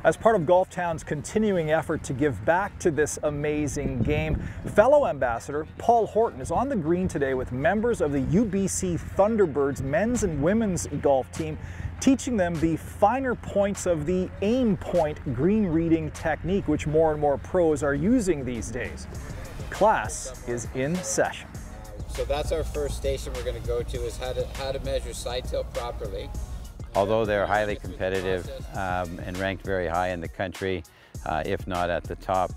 As part of Golf Town's continuing effort to give back to this amazing game, fellow ambassador Paul Horton is on the green today with members of the UBC Thunderbirds men's and women's golf team, teaching them the finer points of the AimPoint green reading technique, which more and more pros are using these days. Class is in session. So that's our first station we're going to go to, is how to measure side tilt properly. Although they're highly competitive and ranked very high in the country, if not at the top,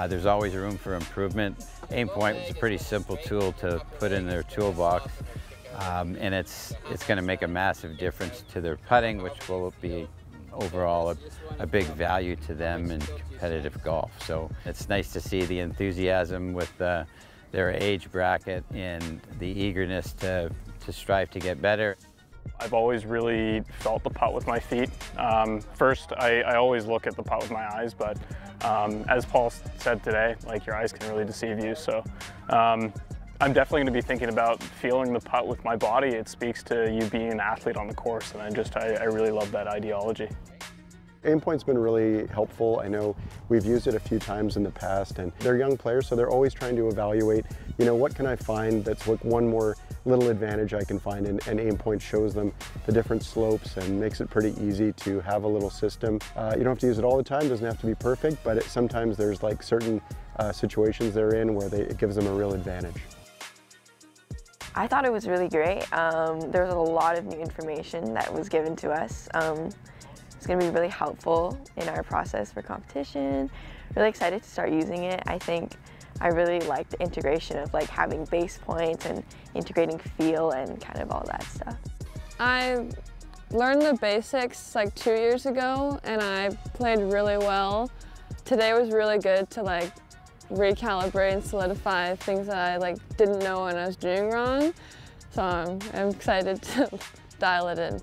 there's always room for improvement. AimPoint is a pretty simple tool to put in their toolbox, and it's going to make a massive difference to their putting, which will be overall a big value to them in competitive golf. So it's nice to see the enthusiasm with their age bracket and the eagerness to strive to get better. I've always really felt the putt with my feet. First, I always look at the putt with my eyes, but as Paul said today, like, your eyes can really deceive you. So I'm definitely going to be thinking about feeling the putt with my body. It speaks to you being an athlete on the course, and I really love that ideology. AimPoint's been really helpful. I know we've used it a few times in the past, and they're young players, so they're always trying to evaluate, what can I find that's one more little advantage I can find, and AimPoint shows them the different slopes and makes it pretty easy to have a little system. You don't have to use it all the time, doesn't have to be perfect, but sometimes there's like certain situations they're in where it gives them a real advantage. I thought it was really great. There was a lot of new information that was given to us. It's going to be really helpful in our process for competition. Really excited to start using it. I think I really like the integration of having base points and integrating feel and kind of all that stuff. I learned the basics 2 years ago and I played really well. Today was really good to recalibrate and solidify things that I didn't know when I was doing wrong. So I'm excited to dial it in.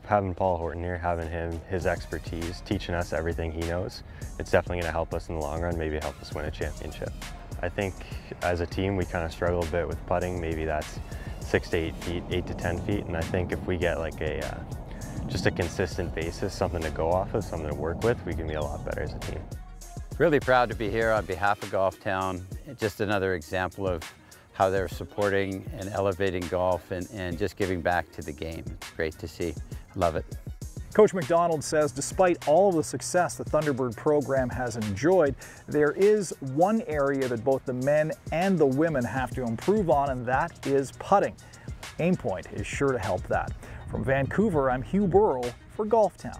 Having Paul Horton here, having his expertise, teaching us everything he knows, it's definitely going to help us in the long run, maybe help us win a championship. I think as a team we kind of struggle a bit with putting. Maybe that's 6 to 8 feet, 8 to 10 feet, and I think if we get just a consistent basis, something to go off of, something to work with, we can be a lot better as a team. Really proud to be here on behalf of Golf Town. Just another example of how they're supporting and elevating golf and just giving back to the game. It's great to see. Love it. Coach McDonald says despite all of the success the Thunderbird program has enjoyed, there is one area that both the men and the women have to improve on, and that is putting. AimPoint is sure to help that. From Vancouver, I'm Hugh Burrell for Golf Town.